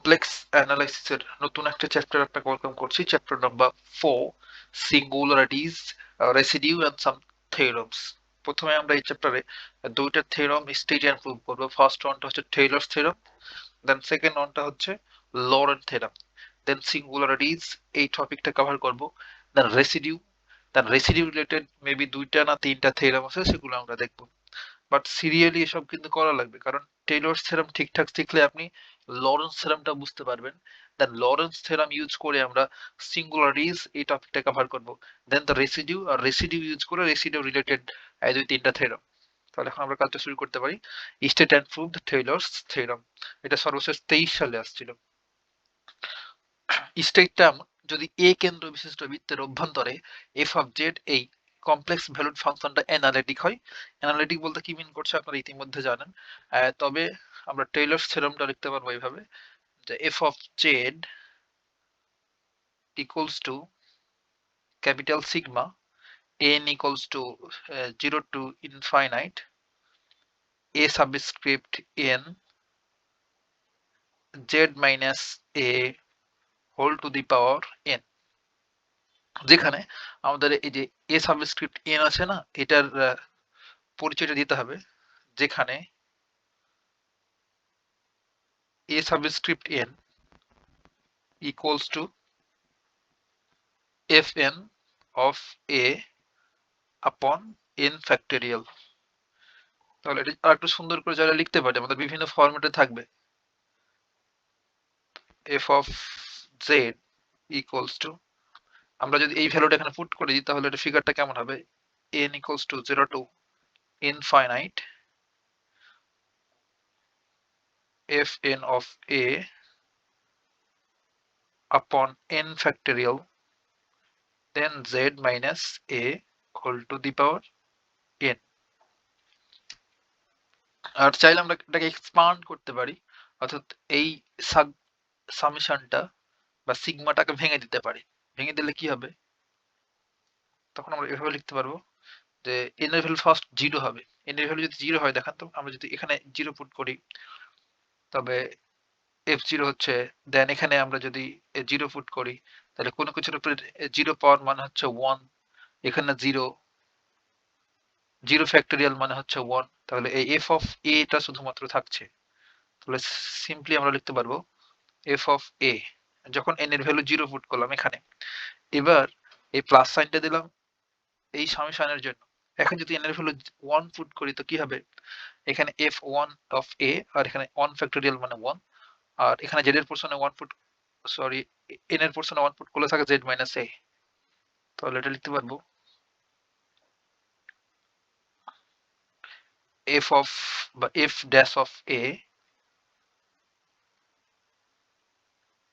Complex অ্যানালাইসিসের নতুন একটা chapter আপনাকে ওয়েলকাম করছি। Chapter number 4, singularities, residue and some theorems. প্রথমে আমরা এই চ্যাপ্টারে দুইটা থিওরেম স্টেজ এন্ড প্রুভ করব। ফার্স্ট ওয়ানটা হচ্ছে টেইলরস থিওরেম, দেন সেকেন্ড ওয়ানটা হচ্ছে লরেন্ট থিওরেম, দেন সিঙ্গুলারিটিস এই টপিকটা কভার করব, দেন রেসিডিউ রিলেটেড মেবি দুইটা না তিনটা থিওরেম আছে, সেগুলো আমরা দেখব। বাট সিরিয়ালি এসব কিন্তু করা লাগবে, কারণ টেইলরস থিওরেম ঠিকঠাক শিখলে আপনি লরেন্স থিওরেমটা বুঝতে পারবেন। দেন লরেন্স থিওরেম ইউজ করে আমরা সিঙ্গুলারিটিস এই টপিকটা কভার করব। দেন দ্য রেসিডিউ ইউজ করে রেসিডিউ রিলেটেড এই দুই তিনটা থিওরেম। তাহলে এখন আমরা কাজটা শুরু করতে পারি। State and prove the Taylor's theorem, এটা সর্বশেষ 23 সালে আসছিল। স্টেটটা যদি এ কেন্দ্র বিশিষ্ট বৃত্তের অভ্যন্তরে এফ অফ জেড এই কমপ্লেক্স ভ্যালুড ফাংশনটা অ্যানালিটিক হয়। অ্যানালিটিক বলতে কি মিন করছে আপনারা ইতিমধ্যে জানেন। তবে আমরা টেইলরস থিওরেমটা লিখতে পারবো এইভাবে, যে F of Z equals to capital sigma n equals to 0 to infinite a subscript n z minus a whole to the power n, যেখানে আমাদের এই যে a সাবস্ক্রিপ্ট n আছে না, এটার পরিচয়টা দিতে হবে, যেখানে a subscript n equals to fn of a upon n factorial। তাহলে এটা আর একটু সুন্দর করে যারা লিখতে পারে, আমাদের বিভিন্ন ফরম্যাটে থাকবে। f of z equals to, আমরা যদি এই ভ্যালুটা এখানে পুট করে দিই তাহলে এটা ফিগারটা কেমন হবে, n equals to 0 to infinite fn of a upon n factorial then z minus a whole to the power n। আর চাইলে আমরা এটাকে এক্সপান্ড করতে পারি, অর্থাৎ এই সামেশনটা বা সিগমাটাকে ভেঙে দিতে পারি। ভেঙে দিলে কি হবে, তখন আমরা এভাবে লিখতে পারবো যে n এর ভ্যালু ফার্স্ট 0 হবে। n এর ভ্যালু যদি 0 হয়, দেখান তো, আমরা যদি এখানে 0 পুট করি তবে f0 হচ্ছে, দেন এখানে আমরা যদি 0 পুট করি তাহলে কোনো কিছুর উপরে 0 পাওয়ার মানে হচ্ছে 1, এখানে 0 ফ্যাক্টোরিয়াল মানে হচ্ছে 1, তাহলে এই f অফ a টা শুধুমাত্র থাকছে। তাহলে সিম্পলি আমরা লিখতে পারবো f অফ a, যখন n এর ভ্যালু 0 পুট করলাম এখানে, এবার এই প্লাস সাইনটা দিলাম এই সামেশনের জন্য। এখন যদি n এর ভ্যালু 1 পুট করি তো কি হবে, এখানে f1 অফ a আর এখানে 1 ফ্যাক্টোরিয়াল মানে 1, আর এখানে z এর পোরশনে 1 পুট, সরি, n এর পোরশনে 1 পুট করলে থাকে z মাইনাস a। তাহলে এটা লিখতে পারবো f অফ বা f ড্যাশ অফ a,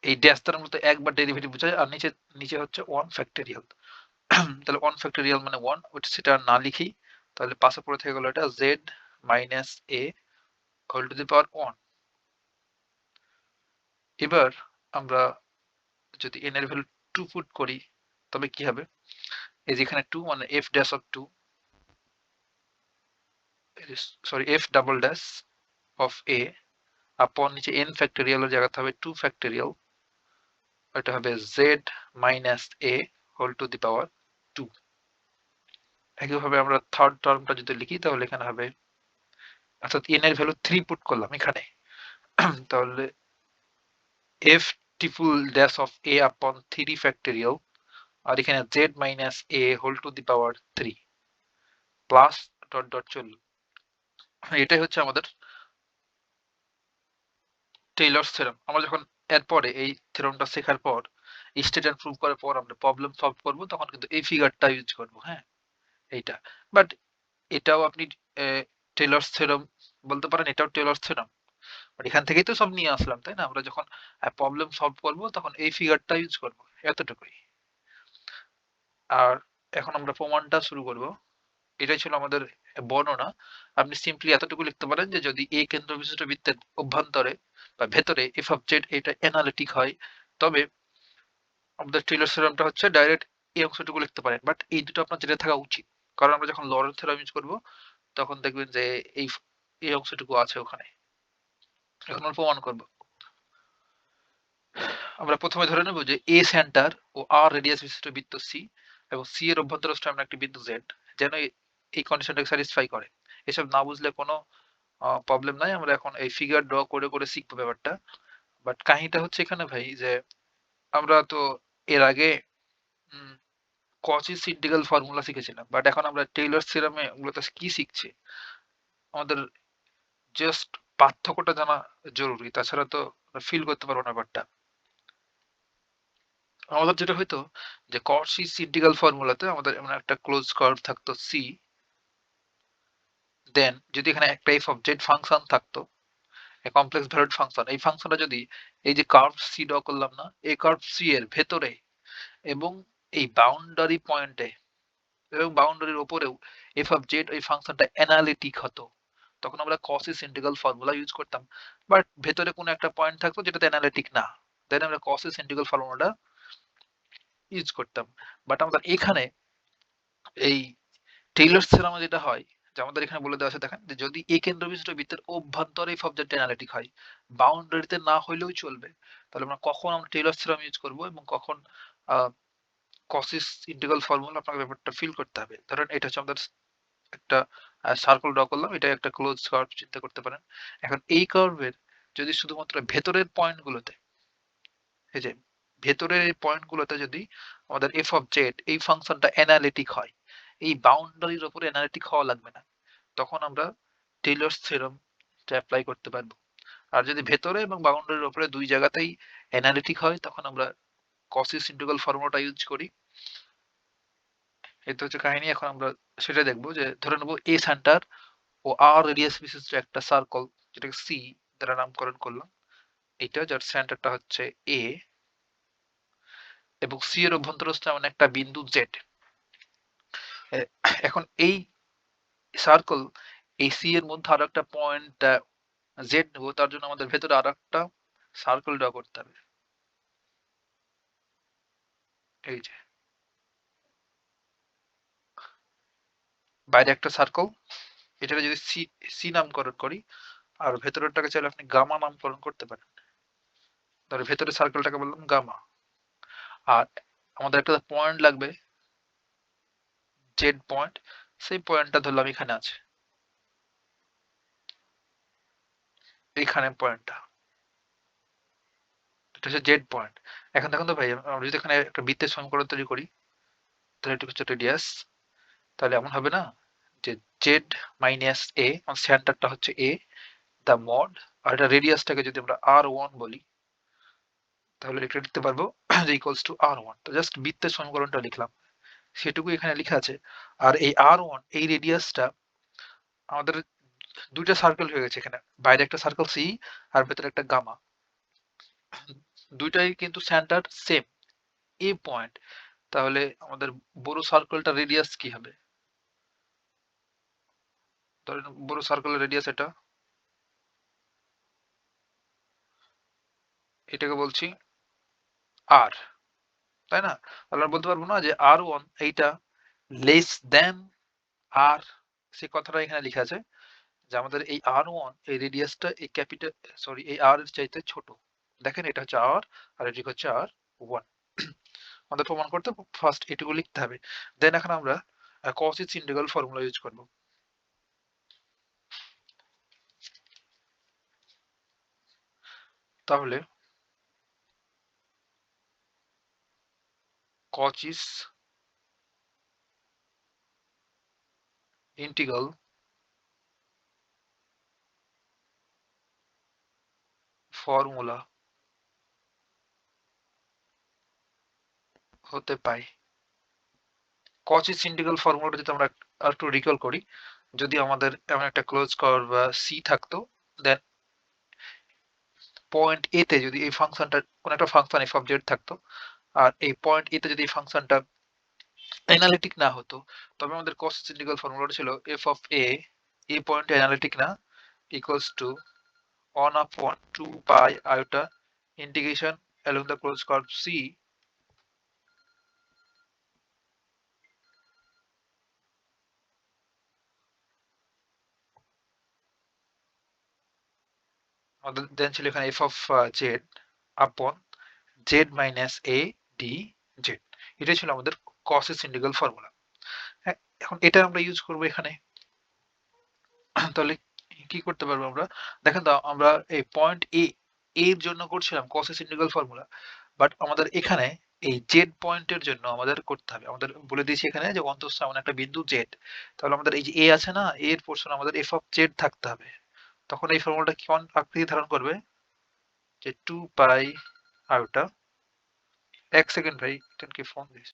এই ড্যাশ তার মধ্যে একবার ডেরিভেটিভ বোঝায়, আর নিচে নিচে হচ্ছে 1 ফ্যাক্টোরিয়াল। তাহলে 1 ফ্যাক্টোরিয়াল মানে 1, ওটা সেটা না লিখি তাহলে পাশে পড়ে থেকে গেল এটা z minus a whole to the power 1। এবার আমরা যদি n এর ভ্যালু 2 পুট করি তবে কি হবে, এই যেখানে 2 মানে f dash of 2, sorry f double dash of a আপন নিচে n ফ্যাক্টোরিয়াল এর জায়গাতে হবে 2 ফ্যাক্টোরিয়াল, এটা হবে z minus a whole to the power 2। একইভাবে আমরা থার্ড টার্মটা যদি লিখি তাহলে এখানে হবে, অর্থাৎ n এর ভ্যালু 3 পুট করলাম এখানে, তাহলে f triple dash of a upon 3 factorial, আর এখানে z minus a whole to the power 3 plus dot dot চলল। এটাই হচ্ছে আমাদের টেইলরস থিওরেম। আমরা যখন এরপরে এই থিওরেমটা শেখার পর, স্টেট এন্ড প্রুভ করার পর আমরা প্রবলেম সলভ করব, তখন কিন্তু এই ফিগারটা ইউজ করব। হ্যাঁ, এইটা। বাট এটাও আপনি টেইলরস থিওরেম বলতে পারেন, এটাও টেইলরস থিওরেম। বাট এখান থেকেই তো সব নিয়ে আসলাম, তাই না? আমরা যখন প্রবলেম সলভ করব তখন এই ফিগারটা ইউজ করব, এতটুকুই। আর এখন আমরা প্রমাণটা শুরু করব। এটাই ছিল আমাদের বর্ণনা। আপনি সিম্পলি এতটুকু লিখতে পারেন যে যদি a কেন্দ্র বিশিষ্ট বৃত্তের অভ্যন্তরে বা ভেতরে f অফ z এটা অ্যানালিটিক হয়, তবে আমাদের টেইলর থিওরেমটা হচ্ছে ডাইরেক্ট এই অংশটুকু লিখতে পারেন। বাট এই দুটো আপনার জেনে থাকা উচিত, কারণ আমরা যখন লরেন্স থিওরেম ইউজ করব তখন দেখবেন যে এই এই অংশটুকু আছে ওখানে। এখন আমরা প্রমাণ করব। আমরা প্রথমে ধরে নেব যে a centre O R radius বিশিষ্ট বৃত্ত সি এবং সি এর অভ্যন্তরস্থ এমন একটি বিন্দু জেড যেন এই কন্ডিশনটাকে স্যাটিসফাই করে। এসব না বুঝলে কোনো প্রবলেম নাই, আমরা এখন এই ফিগার ড্র করে করে শিখবো ব্যাপারটা। বাট কাহিনীটা হচ্ছে এখানে ভাই যে আমরা তো এর আগে কচিস ইন্টিগ্রাল ফর্মুলা শিখেছিলাম, বাট এখন আমরা টেইলর থিওরেমে ওগুলোতে কি শিখছি, আমাদের জাস্ট পার্থক্যটা জানা জরুরি, তাছাড়া তো ফিল করতে পারবো না ব্যাপারটা। আমাদের যেটা হইতো যে কচিস ইন্টিগ্রাল ফর্মুলাতে আমাদের এমন একটা ক্লোজ কার্ভ থাকতো সি, দেন যদি এখানে একটা এফ অফ জেড ফাংশন থাকতো, কমপ্লেক্স ভ্যালুড ফাংশন, এই ফাংশনটা যদি এই যে কার্ভ সি ড্র করলাম না, এই কার্ভ সি এর ভেতরে এবং এই বাউন্ডারি পয়েন্টে এবং বাউন্ডারির উপরেও এফ অফ জেড এই ফাংশনটা অ্যানালিটিক হতো, তখন আমরা কসিস ইন্টিগ্রাল ফর্মুলা ইউজ করতাম। বাট ভেতরে কোনো একটা পয়েন্ট থাকতো যেটাতে অ্যানালিটিক না, দেন আমরা কসিস ইন্টিগ্রাল ফর্মুলাটা ইউজ করতাম। বাট আমাদের এখানে এই টেইলরস থিওরেমে যেটা হয় যে আমাদের এখানে বলে দেওয়া আছে, দেখেন যে যদি এ কেন্দ্র বিশিষ্ট বৃত্তের অভ্যন্তরে এই অবজেক্ট অ্যানালিটিক হয়, বাউন্ডারিতে না হইলেও চলবে, তাহলে আমরা কখন আমরা টেইলরস থিওরেম ইউজ করব এবং কখন কসিস ইন্টিগ্রাল ফর্মুলা, আপনাকে ব্যাপারটা ফিল করতে হবে। ধরেন এটা হচ্ছে আমাদের একটা সার্কেল ড্র করলাম, এটা একটা ক্লোজ কার্ভ চিন্তা করতে পারেন। এখন এই কার্ভের যদি শুধুমাত্র ভেতরের পয়েন্টগুলোতে, এই যে ভেতরের এই পয়েন্টগুলোতে যদি আমাদের এফ অফ জেড এই ফাংশনটা অ্যানালিটিক হয়, এই বাউন্ডারির উপরে অ্যানালিটিক হওয়া লাগবে না, তখন আমরা টেইলরস থিওরেমটা অ্যাপ্লাই করতে পারবো। আর যদি ভেতরে এবং বাউন্ডারির উপরে দুই জায়গাতেই অ্যানালিটিক হয়, তখন আমরা কসিস ইন্টিগ্রাল ফর্মুলাটা ইউজ করি। এটা হচ্ছে কাহিনী। এখন আমরা সেটা দেখবো যে ধরে নেবো a centre O R radius বিশিষ্ট একটা সার্কেল, যেটাকে সি দ্বারা নামকরণ করলাম, এটা যার সেন্টারটা হচ্ছে এ এবং সি এর অভ্যন্তরস্থ এমন একটা বিন্দু জেড। এখন এই সার্কেল, এই সি এর মধ্যে আরো একটা পয়েন্ট জেড নেবো, তার জন্য আমাদের ভেতরে আরো একটা সার্কেল ড্র করতে হবে। এই যে বাইরে একটা সার্কেল, এটাকে যদি সি সি নামকরণ করি, আর ভেতরেরটাকে চাইলে আপনি গামা নামকরণ করতে পারেন। ধরো ভেতরে সার্কেলটাকে বললাম গামা, আর আমাদের একটা পয়েন্ট লাগবে জেড পয়েন্ট, সেই পয়েন্টটা ধরলাম এখানে আছে, এইখানে পয়েন্টটা, এটা হচ্ছে জেড পয়েন্ট। এখন দেখুন তো ভাই, আমরা যদি এখানে একটা বৃত্তের সমীকরণ তৈরি করি, তাহলে এটা হচ্ছে রেডিয়াস, তাহলে এমন হবে না যে জেড মাইনাস এ, সেন্টারটা হচ্ছে এ, দ্য মড, আর এটা রেডিয়াসটাকে যদি আমরা আর ওয়ান বলি, তাহলে এটা লিখতে পারবো যে ইকুয়ালস টু আর ওয়ান। তো জাস্ট বৃত্তের সমীকরণটা লিখলাম, সেটুকু এখানে লেখা আছে। আর এই আর ওয়ান এই রেডিয়াসটা আমাদের দুইটা সার্কেল হয়ে গেছে এখানে, বাইরে একটা সার্কেল সি আর ভেতরে একটা গামা, দুইটাই কিন্তু সেন্টার সেম এ পয়েন্ট। তাহলে আমাদের বড় সার্কেলটা রেডিয়াস কি হবে? ধরেন বড় সার্কেলের রেডিয়াস এটা, এটাকে বলছি আর, তাই না? তাহলে আমরা বলতে পারবো না যে আর ওয়ান এইটা লেস দেন আর, সে কথাটা এখানে লেখা আছে যে আমাদের এই আর ওয়ান এই রেডিয়াসটা এই ক্যাপিটাল, সরি এই আর এর চাইতে ছোট। দেখেন এটা হচ্ছে আর, আর এটি হচ্ছে আর ওয়ান। আমাদের প্রমাণ করতে ফার্স্ট এটুকু লিখতে হবে, দেন এখন আমরা কসিস ইন্টিগ্রাল ফর্মুলা ইউজ করব। তাহলে কসিস ইন্টিগ্রাল ফর্মুলা হতে পাই, কচিস ইন্টিগ্রাল ফর্মুলাটা যদি আমরা আর একটু রিকল করি, যদি আমাদের এমন একটা ক্লোজ কার্ভ সি থাকতো, দেন পয়েন্ট এ তে যদি এই ফাংশনটা কোন একটা ফাংশন এফ অফ জেড থাকতো, আর এই পয়েন্ট এ তে যদি এই ফাংশনটা অ্যানালিটিক না হতো, তবে আমাদের কসিস ইন্টিগ্রাল ফর্মুলাটা ছিল f of a point analytic না, equals to 1/2 pi iota integration along the closed curve C, আমাদের দেন ছিল এখানে f of z upon z minus a d z. এটাই ছিল আমাদের কসেস ইন্টিগ্রাল ফর্মুলা। হ্যাঁ, এখন এটা আমরা ইউজ করবো এখানে। তাহলে কি করতে পারবো আমরা? দেখেন তো, আমরা এই পয়েন্ট এর জন্য করছিলাম কসেস ইন্টিগ্রাল ফর্মুলা, বাট আমাদের এখানে এই জেড পয়েন্টের জন্য আমাদের করতে হবে। আমাদের বলে দিয়েছি এখানে যে অন্তঃস্থ এমন একটা বিন্দু জেড। তাহলে আমাদের এই যে এ আছে না, এর পোর্শন আমাদের এফ অফ জেড থাকতে হবে। তখন এই ফর্মুলাটা কেমন আকৃতি ধারণ করবে? যে 2 পাই আয়োটা, এক সেকেন্ড ভাই, কি ফোন দিস।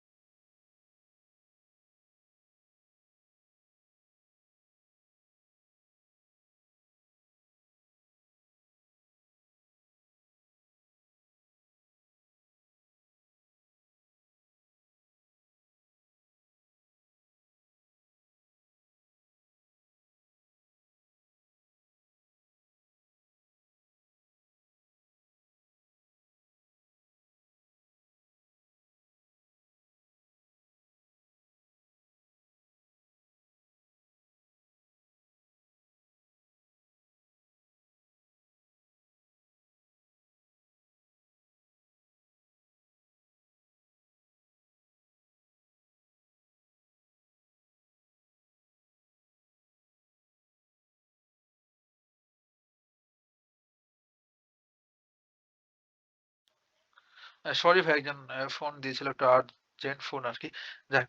সরি ভাই, একজন ফোন দিয়েছিল, একটা আর্জেন্ট ফোন আর কি। যাক,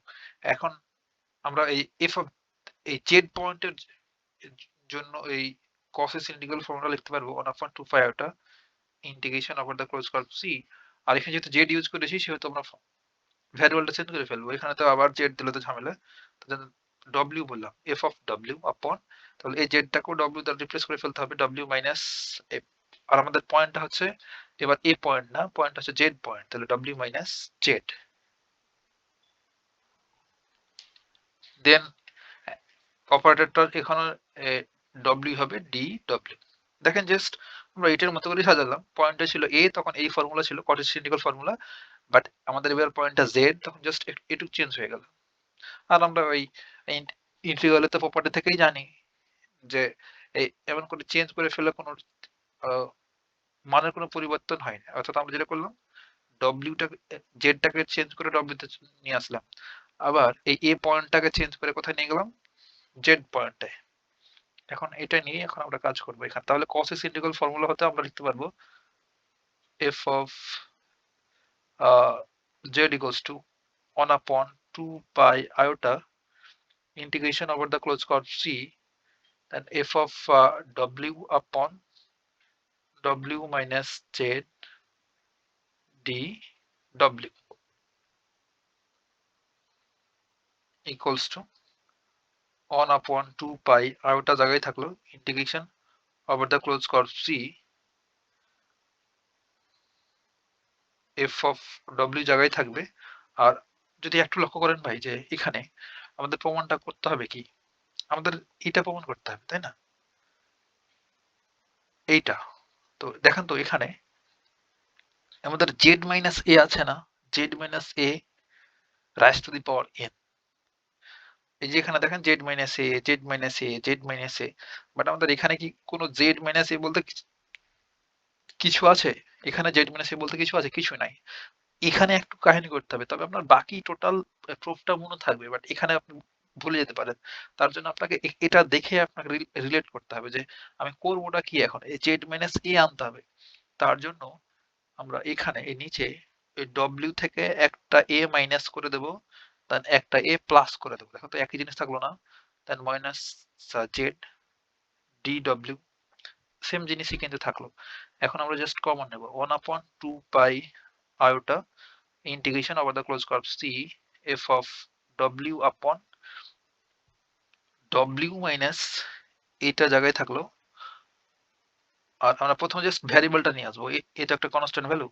এখন আমরা এই এফ অফ এই জেড পয়েন্টের জন্য এই cos ইন্টিগ্রাল ফর্মুলা লিখতে পারবো 1/2 pi iota integration over the close curve c. আর এখানে যেহেতু জেড ইউজ করেছি সেহেতু আমরা ভ্যারিয়েবলটা চেঞ্জ করে ফেলবো। এখানে তো আবার জেড দিলে তো ঝামেলা। তো ডব্লিউ বললাম, এফ অফ ডব্লিউ আপন, তাহলে এই জেডটাকেও ডব্লিউ দ্বারা রিপ্লেস করে ফেলতে হবে, ডব্লিউ মাইনাস এফ। আর আমাদের পয়েন্টটা হচ্ছে এবার এ পয়েন্ট না, পয়েন্ট হচ্ছে জেড পয়েন্ট, তাহলে ডব্লিউ মাইনাস জেড। দেন অপারেটরটা এখানে ডব্লিউ হবে ডি ডব্লিউ। দেখেন জাস্ট আমরা এটার মতো করে সাজালাম। পয়েন্টটা ছিল এ, তখন এই ফর্মুলা ছিল কটেসিন্টিক্যাল ফর্মুলা, বাট আমাদের এবার পয়েন্টটা জেড, তখন জাস্ট একটু চেঞ্জ হয়ে গেল। আর আমরা ওই ইন্টিগ্রালের তো প্রপার্টি থেকেই জানি যে এই এমন করে চেঞ্জ করে ফেলে কোনো আহ, মানের কোনো পরিবর্তন হয় না। অর্থাৎ আমরা যেটা করলাম, ডব্লিউটাকে জেডটাকে চেঞ্জ করে ডব্লিউতে নিয়ে আসলাম, আবার এই এ পয়েন্টটাকে চেঞ্জ করে কোথায় নিয়ে গেলাম, জেড পয়েন্টে। এখন এটা নিয়ে এখন আমরা কাজ করবো এখানে। তাহলে কসেস ইন্টিগ্রাল ফর্মুলা হতে আমরা লিখতে পারবো F of Z equals to 1/2 pi iota integration over the closed curve C, then f of w upon w minus z d w equals to 1/2 pi iota জায়গায় থাকলো, integration over the closed curve C, f of w জায়গায় থাকবে। আর যদি একটু লক্ষ্য করেন ভাই, যে এখানে আমাদের প্রমাণটা করতে হবে কি, আমাদের এটা প্রমাণ করতে হবে, তাই না? এইটা তো দেখেন তো, এখানে আমাদের জেড মাইনাস এ আছে না, Z minus A rise to the power N. এই যে এখানে দেখেন Z minus A, Z minus A, Z minus A, but আমাদের এখানে কি কোনো জেড মাইনাস এ বলতে কিছু আছে? এখানে জেড মাইনাস এ বলতে কিছু আছে? কিছু নাই। এখানে একটু কাহিনী করতে হবে, তবে আপনার বাকি টোটাল প্রুফটা মনে থাকবে, বাট এখানে আপনি ভুলে যেতে পারেন। তার জন্য আপনাকে এটা দেখে আপনাকে রিলেট করতে হবে যে আমি করবোটা কি। এখন এই জেড মাইনাস এ আনতে হবে। তার জন্য আমরা এখানে এই নিচে এই ডব্লিউ থেকে একটা এ মাইনাস করে দেব, দেন একটা এ প্লাস করে দেবো। দেখো তো একই জিনিস থাকলো না? Then minus Z D W, same জিনিসই কিন্তু থাকলো। এখন আমরা জাস্ট কমন নেব 1/2 pi iota integration over the close curve C F of W upon W minus এটা জায়গায় থাকলো। আর আমরা প্রথমে জাস্ট ভ্যারিয়েবলটা নিয়ে আসবো, এটা একটা কনস্ট্যান্ট ভ্যালু,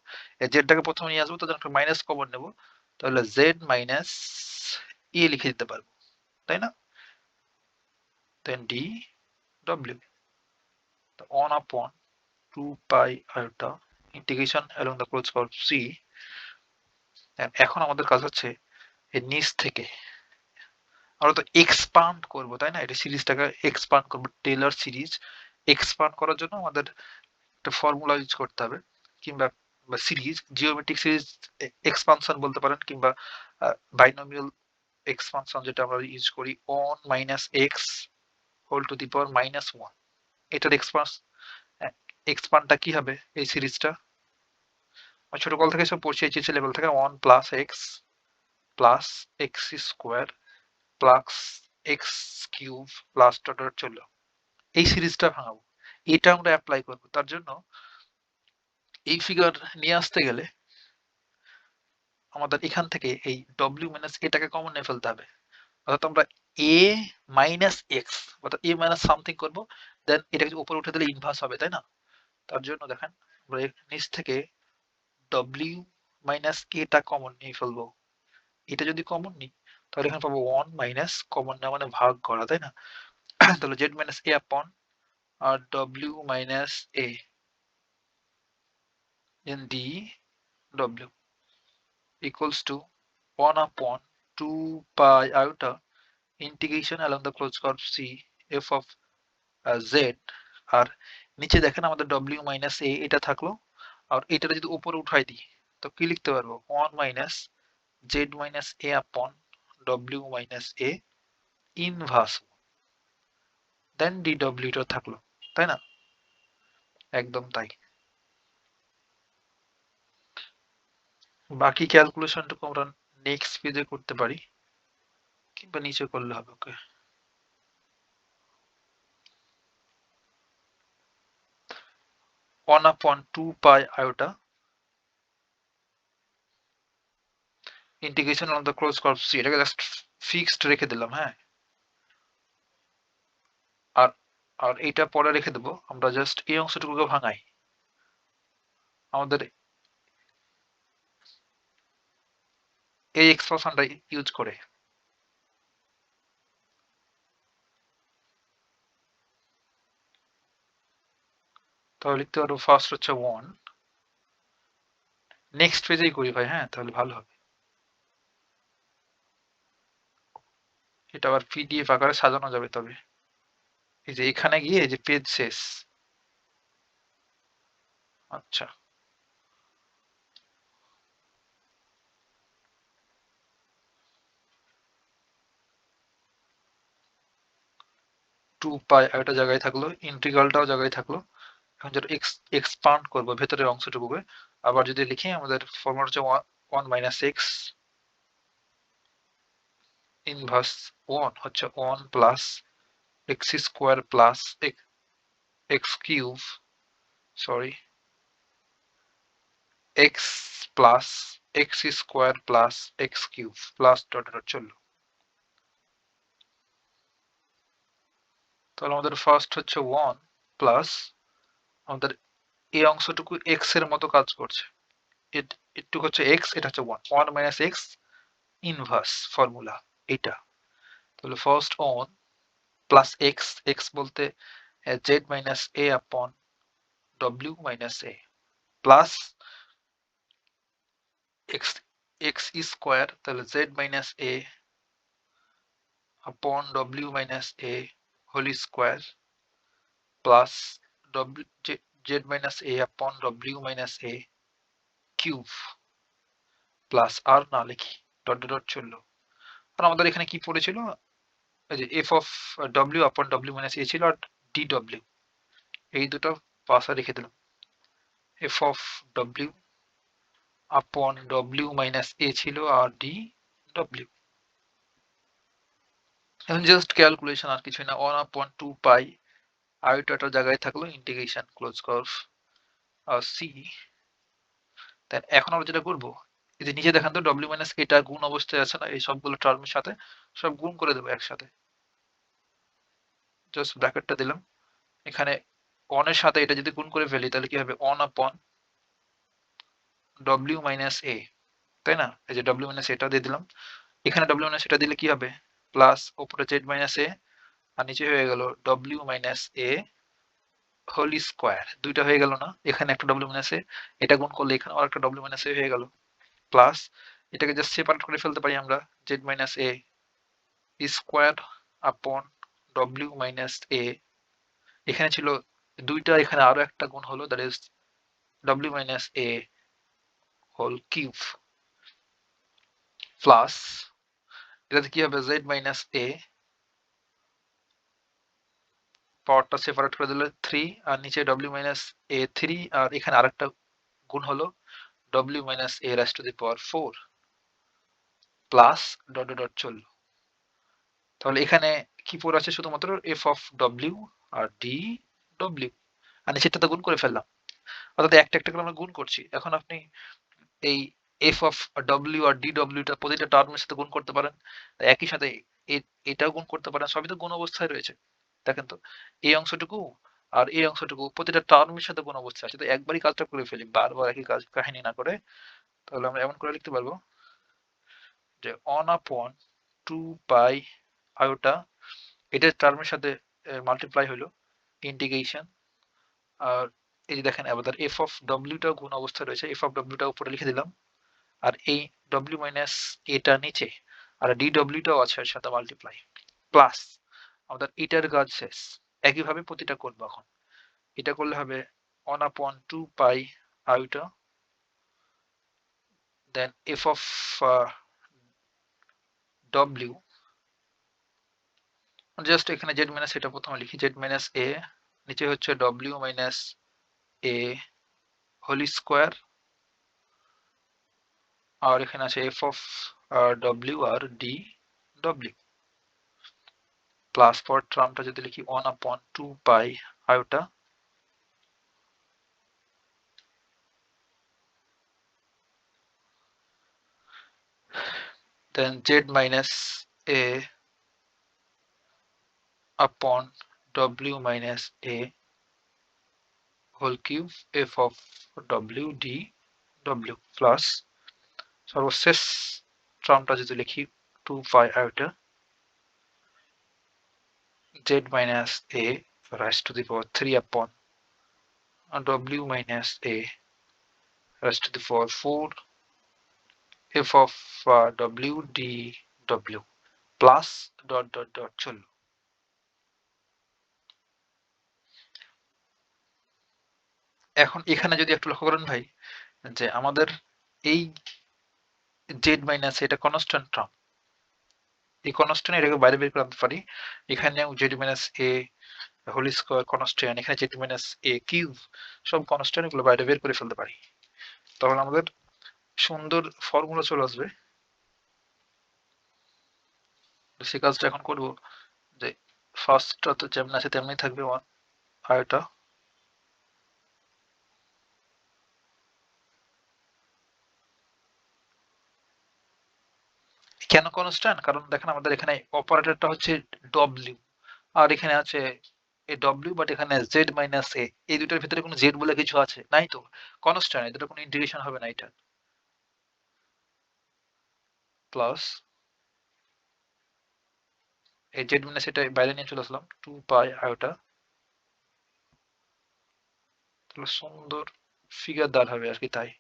জেডটাকে প্রথমে নিয়ে আসবো, তাদের একটা মাইনাস কমন নেব, তাহলে জেড মাইনাস ই লিখে দিতে পারবো, তাই না? দেন ডি ডব্লিউ 1/2 pi iota integration along the close curve c. এখন আমাদের কাজ হচ্ছে এর নিচ থেকে আমরা তো এক্সপান্ড করবো, তাই না? এটা সিরিজটাকে এক্সপান্ড করবো, টেলর সিরিজ। এক্সপান্ড করার জন্য আমাদের একটা ফর্মুলা ইউজ করতে হবে, কিংবা বা সিরিজ, জিওমেট্রিক সিরিজ এক্সপানশন বলতে পারেন, কিংবা বাইনোমিয়াল এক্সপানশন যেটা আমরা ইউজ করি, 1 minus x whole to the power -1। এটার এক্সপান্ডটা কি হবে এই সিরিজটা? ছোটকাল থেকে সব পড়ছি এইচএসসি লেভেল থেকে, 1 plus x plus x square plus x cube plus dot dot চললো। এই সিরিজটা ভাঙাবো, এটা আমরা অ্যাপ্লাই করবো। তার জন্য এই ফিগার নিয়ে আসতে গেলে আমাদের এখান থেকে এই ডব্লিউ মাইনাস এটাকে কমন নিয়ে ফেলতে হবে। অর্থাৎ আমরা এ মাইনাস এক্স অর্থাৎ এ মাইনাস সামথিং করবো, দেন এটাকে উপরে উঠে দিলে ইনভার্স হবে, তাই না? তার জন্য দেখেন আমরা নিচ থেকে ডব্লিউ মাইনাস এটা কমন নিয়ে ফেলবো। এটা যদি কমন নিই তাহলে এখানে পাবো 1 মাইনাস, কমন নেওয়া মানে ভাগ করা, তাই না? তাহলে জেড মাইনাস এ আপন আর ডব্লিউ minus a in d w equals to 1 upon 2 pi iota integration along the closed curve c f of z। আর নিচে দেখেন আমাদের w মাইনাস a এটা থাকলো, আর এটা যদি উপরে উঠাই দিই তো কি লিখতে পারবো? 1 minus z minus a upon w minus a inverse, then dw টা থাকলো, তাই না? একদম তাই। বাকি ক্যালকুলেশনটুকু আমরা নেক্সট পেজে করতে পারি, কিংবা নিচে করলে হবে। Okay, 1 upon 2 pi iota integration on the close curve C, এটাকে জাস্ট ফিক্সড রেখে দিলাম, হ্যাঁ। আর আর এটা পরে রেখে দেবো, আমরা জাস্ট এই অংশটুকুকে ভাঙাই আমাদের এই এক্সপ্রেশনটা ইউজ করে। তাহলে লিখতে পারবো ফার্স্ট হচ্ছে 1, নেক্সট পেজেই করি ভাই, হ্যাঁ, তাহলে ভালো হবে। এটা আবার পিডিএফ আকারে সাজানো যাবে, তবে এই যে এখানে গিয়ে এই যে পেজ শেষ। আচ্ছা, 2 পাই একটা জায়গায় থাকলো, ইন্টিগ্রালটাও জায়গায় থাকলো। এখন যেটা এক্সপান্ড করবো ভেতরের অংশটুকুকে, আবার যদি লিখি আমাদের ফর্মুলা হচ্ছে 1 মাইনাস এক্স ইনভার্স 1 হচ্ছে 1 plus x square plus x cube, sorry, x plus x square plus x cube plus dot dot চললো। তাহলে আমাদের ফার্স্ট হচ্ছে 1 প্লাস আমাদের এই অংশটুকু এক্স এর মতো কাজ করছে, এটুকু হচ্ছে এক্স, এটা হচ্ছে 1, 1 মাইনাস এক্স ইনভার্স ফর্মুলা এটা। তাহলে ফার্স্ট 1 প্লাস এক্স, এক্স বলতে Z minus A upon W minus A plus X X square, তাহলে Z minus A upon W minus A whole square plus W Z minus A upon W minus A cube plus আর না লিখি dot dot চললো। আর আমাদের এখানে কি পড়েছিল, এই যে F of W upon W minus এ ছিল, আর ডি ডব্লিউ, এই দুটো পাশে রেখে দিলাম। F of W upon W minus এ ছিল আর ডি ডব্লিউ। এখন জাস্ট ক্যালকুলেশন, আর কিছুই না। 1 আপন 2 পাই আইওটাটার জায়গায় থাকলো ইন্টিগ্রেশন ক্লোজ কার্ভ সি। দেন এখন আমরা যেটা করবো, এই যে নিচে দেখান তো ডব্লিউ মাইনাস এটা গুণ অবস্থায় আছে না, এই সবগুলো টার্মের সাথে সব গুণ করে দেবো একসাথে। জাস্ট ব্র্যাকেটটা দিলাম, এখানে 1 এর সাথে এটা যদি গুণ করে ফেলি তাহলে কি হবে, 1 আপন ডব্লিউ মাইনাস এ, তাই না? এই যে ডব্লিউ মাইনাস এটা দিয়ে দিলাম, এখানে ডব্লিউ মাইনাস এটা দিলে কি হবে, প্লাস উপরে জেড মাইনাস এ, আর নিচে হয়ে গেল W minus A whole square. দুইটা হয়ে গেল না, এখানে একটা ডব্লিউ মাইনাস এ, এটা গুণ করলে এখানে আর একটা ডব্লিউ মাইনাস এ হয়ে গেল, প্লাস এটাকে জাস্ট সেপারেট করে ফেলতে পারি আমরা, Z minus A square upon W minus A, এখানে ছিল দুইটা, এখানে আরো একটা গুণ হলো, that is W minus A whole cube plus এটাতে কি হবে z মাইনাস a, পাওয়ারটা সেপারেট করে দিলে 3 আর নিচে w মাইনাস a 3 আর এখানে আরেকটা গুণ হলো w minus a raise to the power 4 plus dot dot dot চললো। তাহলে এখানে কি পড়ে আছে শুধুমাত্র f অফ w আর d w, আর নিচেরটাতে গুণ করে ফেললাম, অর্থাৎ একটা একটা করে আমরা গুণ করছি। এখন আপনি এই f অফ w আর dw টা প্রতিটা টার্মের সাথে গুণ করতে পারেন, একই সাথে এটাও গুণ করতে পারেন, সবই তো গুণ অবস্থায় রয়েছে। দেখেন তো এই অংশটুকু আর এই অংশটুকু প্রতিটা টার্মের সাথে গুণ অবস্থায় আছে, তো একবারই কাজটা করে ফেলি, বারবার একই কাহিনী না করে। তাহলে আমরা এমন করে লিখতে পারবো যে 1/2 পাই আয়োটা, এটার টার্মের সাথে মাল্টিপ্লাই হলো ইন্টিগ্রেশন, আর এই যে দেখেন আবার এফ অফ ডব্লিউটাও গুণ অবস্থায় রয়েছে, এফ অফ ডব্লিউটা উপরে লিখে দিলাম, আর এই ডব্লিউ মাইনাস এটা নিচে, আর ডি ডব্লিউটাও আছে এর সাথে মাল্টিপ্লাই, প্লাস আমাদের এটার কাজ শেষ। একইভাবে প্রতিটা করবো এখন। এটা করলে হবে 1/2 pi iota, then F of W, just এখানে জেড মাইনাস এটা প্রথমে লিখি, জেড মাইনাস এ, নিচে হচ্ছে W minus A whole square, আর এখানে আছে এফ অফ ডব্লিউ আর ডি ডব্লিউ, প্লাস পর টার্মটা যদি লিখি 1/2 pi iota, then z minus a upon w minus a whole cube f of w d w plus সর্বশেষ টার্মটা যদি লিখি 2 পাই iota z minus a raised to the power 3 upon w minus a raised to the power 4 f of w d w plus dot dot dot চললো। এখন এখানে যদি একটু লক্ষ্য করেন ভাই, যে আমাদের এই জেড মাইনাস এটা কনস্ট্যান্ট টার্ম, এই কনস্ট্যান্ট এটাকে বাইরে বের করে আনতে পারি, এখানেও Z minus A whole square constant, এখানে জেড মাইনাস এ কিউব, সব কনস্ট্যান্ট, এগুলো বাইরে বের করে ফেলতে পারি, তখন আমাদের সুন্দর ফর্মুলা চলে আসবে। সে কাজটা এখন করব, যে ফার্স্টটা তো যেমন আছে তেমনি থাকবে 1 আয়োটা, কেন কনস্ট্যান্ট, কারণ দেখেন আমাদের এখানে অপারেটরটা হচ্ছে ডব্লিউ, আর এখানে আছে এ ডব্লিউ, বাট এখানে জেড মাইনাস এ, এই দুটোর ভিতরে কোনো জেড বলে কিছু আছে নাই, তো কনস্ট্যান্ট, এদের কোনো ইন্টিগ্রেশন হবে না, এটা প্লাস এই জেড মাইনাস এটা বাইরে নিয়ে চলে আসলাম 2 পাই আয়োটা, তাহলে সুন্দর ফিগার দাঁড় হবে আর কি, তাই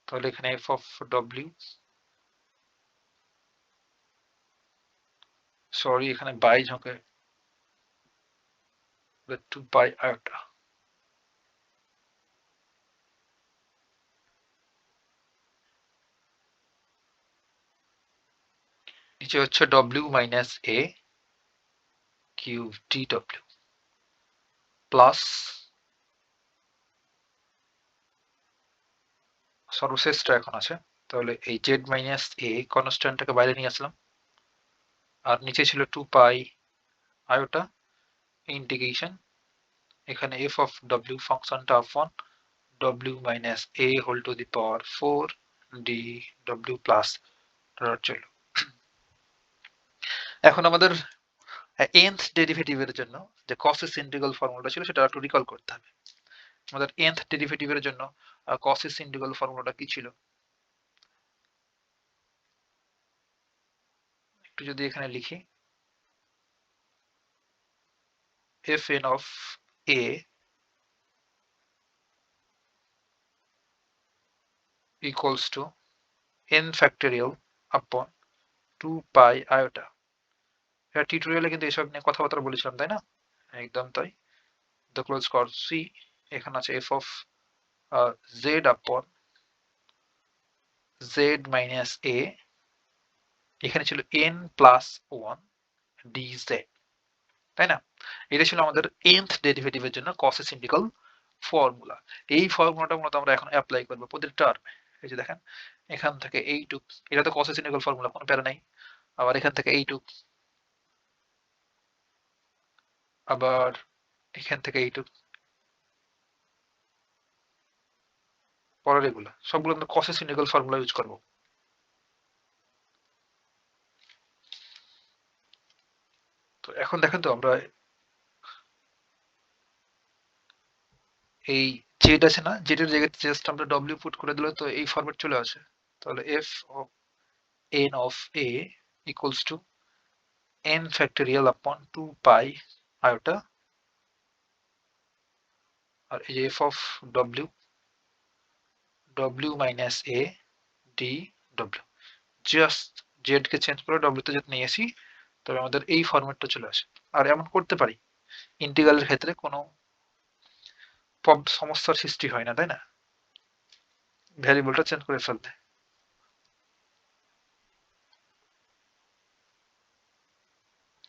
তাহলে এখানে এফ অফ ডব্লিউ, সরি এখানে বাই ঝোঁকে 2 পাই আয়োটা, নিচে হচ্ছে W minus A cube D W plus সর্বশেষটা এখন আছে, তাহলে এই জেড মাইনাস এ কনস্ট্যান্টটাকে বাইরে নিয়ে আসলাম, আর নিচে ছিল 2 পাই আয়োটা ইন্টিগ্রেশন, এখানে এফ অফ ডব্লিউ ফাংশনটা of w minus a whole to the power 4 dw plus চলো। এখন আমাদের nth ডেরিভেটিভের জন্য যে cos ইন্টিগ্রাল ফর্মুলাটা ছিল সেটা একটু রিকল করতে হবে। আমাদের nth ডেরিভেটিভের জন্য cos ইন্টিগ্রাল ফর্মুলাটা কি ছিল, একটু যদি এখানে লিখি, fn of a equals to n factorial upon 2 pi iota। এটা টিউটোরিয়ালে কিন্তু এসব নিয়ে কথাবার্তা বলেছিলাম, তাই না? একদম তাই। the close কর c, এখানে আছে f of z upon z minus a, এখানে ছিল n plus 1 dz, তাই না? এটা ছিল আমাদের nth ডেরিভেটিভের জন্য কসের সিম্পলিক্যাল ফর্মুলা। এই ফর্মুলাটা মূলত আমরা এখন অ্যাপ্লাই করব প্রতিটা টার্মে। এই যে দেখেন, এখান থেকে এইটুক, এটা তো কসের সিম্পলিক্যাল ফর্মুলা, কোনো প্যারা নাই। আবার এখান থেকে এইটুক, আবার এখান থেকে এইটুক, পরের এগুলো সবগুলো আমরা কসের সিম্পলিক্যাল ফর্মুলা ইউজ করব। তো এখন দেখেন তো আমরা এই জেড আছে না, জেড এর জায়গায় জাস্ট আমরা ডব্লিউ পুট করে দিলে তো এই ফরম্যাট চলে আসে। তাহলে F of n of a equals to n factorial upon 2 pi iota, আর এই যে f of w minus a dw, just Z K change করে w তে যদি নিয়ে আসি তবে আমাদের এই ফরম্যাটটা চলে আসে। আর এমন করতে পারি, ইন্টিগ্রালের ক্ষেত্রে কোনো সমস্যার সৃষ্টি হয় না, তাই না? ভ্যারিয়েবলটা চেঞ্জ করে ফেলতে।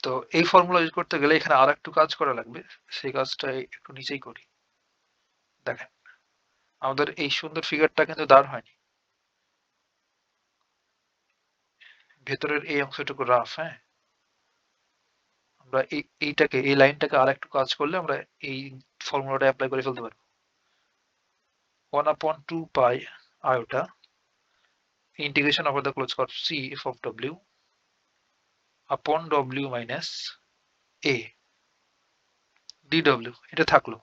তো এই ফর্মুলা ইউজ করতে গেলে এখানে আর একটু কাজ করা লাগবে, সেই কাজটা একটু নিচেই করি। দেখেন, আমাদের এই সুন্দর ফিগারটা কিন্তু দাঁড় হয়নি, ভেতরের এই অংশটুকু রাফ। হ্যাঁ, আমরা এইটাকে, এই লাইনটাকে আর একটু কাজ করলে আমরা এই ফর্মুলাটা অ্যাপ্লাই করে ফেলতে পারবো। 1 upon 2 pi iota integration over the closed curve c f of w upon w minus a dw, এটা থাকলো।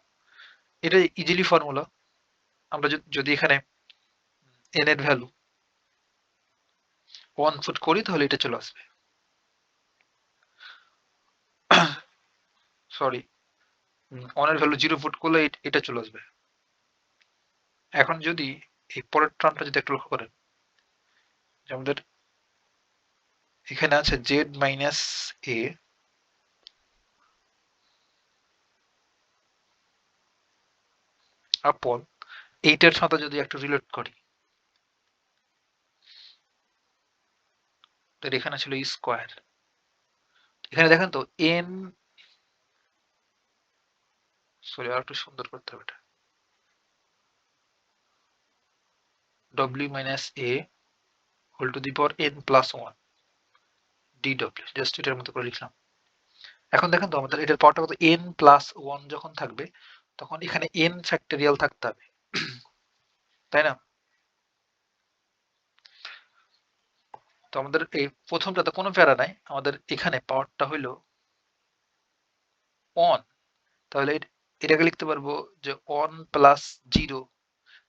এটা ইজিলি ফর্মুলা। আমরা যদি এখানে n এর ভ্যালু 1 ফুট করি তাহলে এটা চলে আসবে। সরি, 1 এর ভ্যালু 0 ফুট করলে এটা চলে আসবে। এখন যদি এই পরের টার্মটা যদি একটু লক্ষ্য করেন, যে আমাদের এখানে আছে z মাইনাস a আপন এইটার সাথে যদি একটু রিলেট করি, তো এখানে ছিল স্কোয়ার। এখানে দেখেন তো n, সরি আর একটু সুন্দর করতে হবে এটা, w minus a whole to the power n plus 1 dw, just এটার মতো করে লিখলাম। এখন দেখেন তো আমাদের এটার পাওয়ারটা কত, n প্লাস 1 যখন থাকবে তখন এখানে n ফ্যাক্টরিয়াল থাকতে হবে, তাই না? তো আমাদের এই প্রথমটাতে কোনো প্যারা নাই, আমাদের এখানে পাওয়ারটা হইলো 1, তাহলে এটাকে লিখতে পারবো যে 1 প্লাস 0,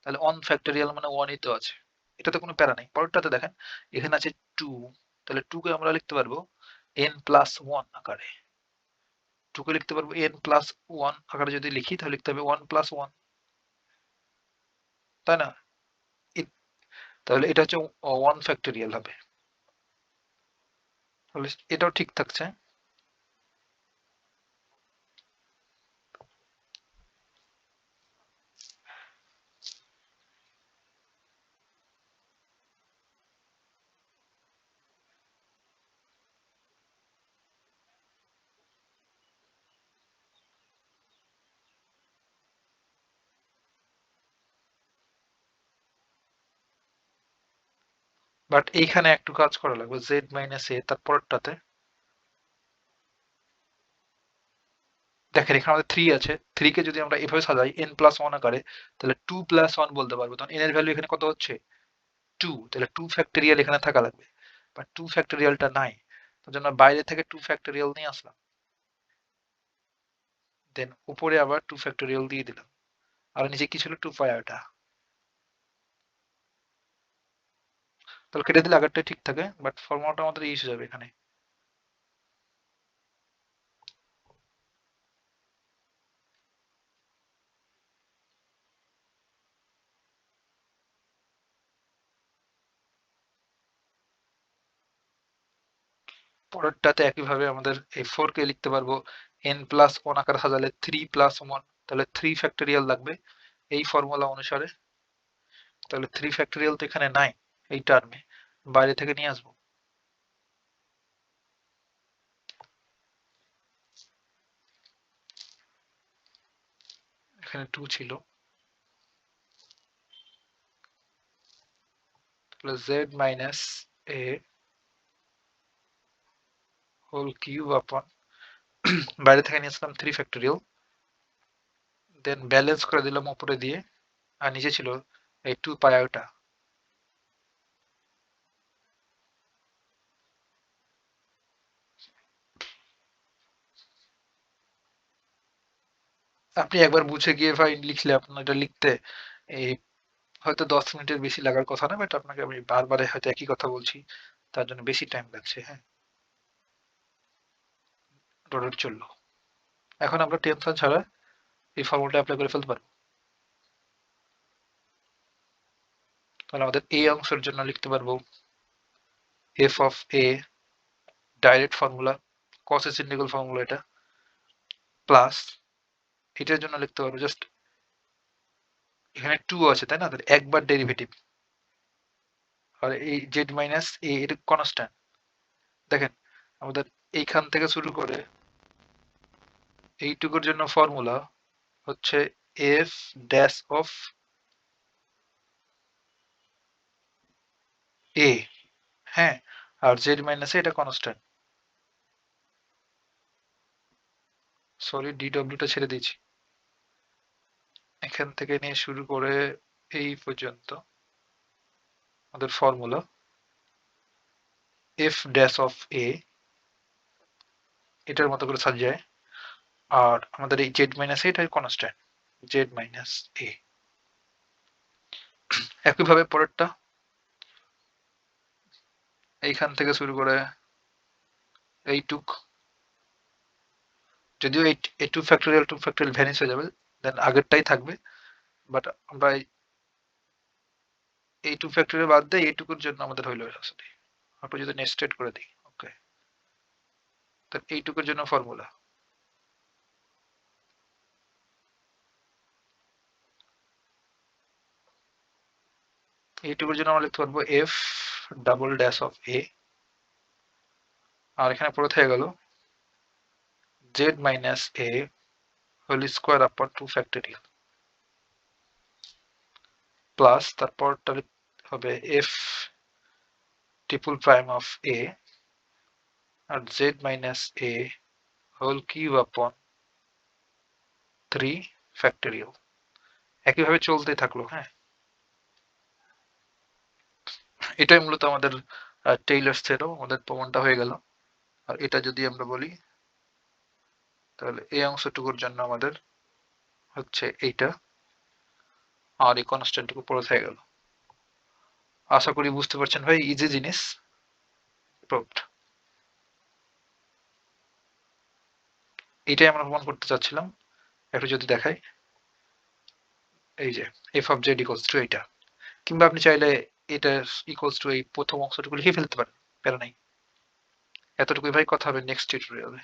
তাহলে 1 ফ্যাক্টরিয়াল মানে 1ই তো আছে, এটাতে কোনো প্যারা নাই। পরেরটাতে দেখেন এখানে আছে 2, তাহলে 2 কে আমরা লিখতে পারবো n প্লাস 1 আকারে। 2 কে লিখতে পারবো n প্লাস 1 আকারে, যদি লিখি তাহলে লিখতে হবে 1 প্লাস 1, তাই না? তাহলে এটা হচ্ছে 1 ফ্যাক্টরিয়াল হবে, তাহলে এটাও ঠিক থাকছে। বাট এইখানে একটু কাজ করা লাগবে, z মাইনাস a তার পরেরটাতে দেখেন এখানে আমাদের 3 আছে, 3 কে যদি আমরা এভাবে সাজাই n প্লাস 1 আকারে, তাহলে 2 প্লাস 1 বলতে পারবো, তখন n এর ভ্যালু এখানে কত হচ্ছে 2, তাহলে 2 ফ্যাক্টরিয়াল এখানে থাকা লাগবে, বাট 2 ফ্যাক্টরিয়ালটা নাই, তার জন্য বাইরে থেকে 2 ফ্যাক্টরিয়াল নিয়ে আসলাম, দেন উপরে আবার 2 ফ্যাক্টরিয়াল দিয়ে দিলাম, আর নিচে কি ছিল 2 পাই আইটা। তাহলে কেটে দিলে আগেরটা ঠিক থাকে, বাট ফর্মুলাটা আমাদের ইউজ হয়ে যাবে এখানে। পরেরটাতে একইভাবে আমাদের এই 4 কে লিখতে পারবো n+1 আকারে সাজালে 3+1, তাহলে 3 ফ্যাক্টোরিয়াল লাগবে এই ফর্মুলা অনুসারে। তাহলে 3 ফ্যাক্টোরিয়াল তো এখানে নাই এই টার্মে, বাইরে থেকে নিয়ে আসবো। এখানে 2 ছিল, তাহলে z minus a whole cube upon বাইরে থেকে নিয়ে আসলাম 3 ফ্যাক্টোরিয়াল, দেন ব্যালেন্স করে দিলাম উপরে দিয়ে, আর নিচে ছিল এই 2 পাই আইটা। আপনি একবার বুঝে গিয়ে ভাই লিখলে আপনার এটা লিখতে এই হয়তো 10 মিনিটের বেশি লাগার কথা না, বাট আপনাকে আমি বারবার হয়তো একই কথা বলছি, তার জন্য বেশি টাইম লাগছে। হ্যাঁ, ডট চললো। এখন আমরা টেনশন ছাড়া এই ফর্মুলাটা অ্যাপ্লাই করে ফেলতে পারবো। তাহলে আমাদের এই অংশের জন্য লিখতে পারবো F of A, direct formula, কসেস integral formula এটা, প্লাস এটার জন্য লিখতে পারবো জাস্ট এখানে 2 আছে তাই না, তাহলে একবার ডেরিভেটিভ, আর এই জেড মাইনাস এ এর কনস্ট্যান্ট। দেখেন আমাদের এইখান থেকে শুরু করে এইটুকুর জন্য ফর্মুলা হচ্ছে এফ ড্যাশ অফ এ, হ্যাঁ, আর জেড মাইনাস এটা কনস্ট্যান্ট। সরি ডিডব্লিউটা ছেড়ে দিয়েছি, এখান থেকে নিয়ে শুরু করে এই পর্যন্ত আমাদের ফর্মুলা এফ ড্যাশ অফ এ এটার মতো করে সাজায়, আর আমাদের এই জেড মাইনাস এটা কনস্ট্যান্ট জেড মাইনাস এ। একইভাবে পরেরটা এইখান থেকে শুরু করে এইটুক, যদিও এই 2 ফ্যাক্টোরিয়াল ভ্যানিশ হয়ে যাবে, দেন আগেরটাই থাকবে, বাট আমরা এই 2 ফ্যাক্টোরিয়াল বাদ দিয়ে এইটুকুর জন্য আমাদের হইলো আসলে। আমরা যদি নেস্টেড করে দিই, ওকে, তো এইটুকুর জন্য ফর্মুলা এইটুকুর জন্য আমরা লিখতে পারবো F double dash of A, আর এখানে পড়ে থেকে গেল Z minus A whole square upon 2 factorial, plus তারপরটা হবে F triple prime of A আর Z minus A whole cube upon 3 factorial. একইভাবে চলতে থাকলো। হ্যাঁ, এটাই মূলত আমাদের টেইলরস থিওরেম, আমাদের প্রমাণটা হয়ে গেল। আর এটা যদি আমরা বলি তাহলে এই অংশটুকুর জন্য আমাদের হচ্ছে এইটা, আর এই কনস্ট্যান্টটুকু পড়ে থেকে গেল। আশা করি বুঝতে পারছেন ভাই, ইজি জিনিস, প্রুভড। এটাই আমরা প্রমাণ করতে চাচ্ছিলাম। একটু যদি দেখাই, এই যে F of Z equals to এইটা, কিংবা আপনি চাইলে এটা ইকুয়ালস টু এই প্রথম অংশটুকু লিখে ফেলতে পারেন, প্যারা নাই। এতটুকুই ভাই, কথা হবে নেক্সট টিউটোরিয়ালে।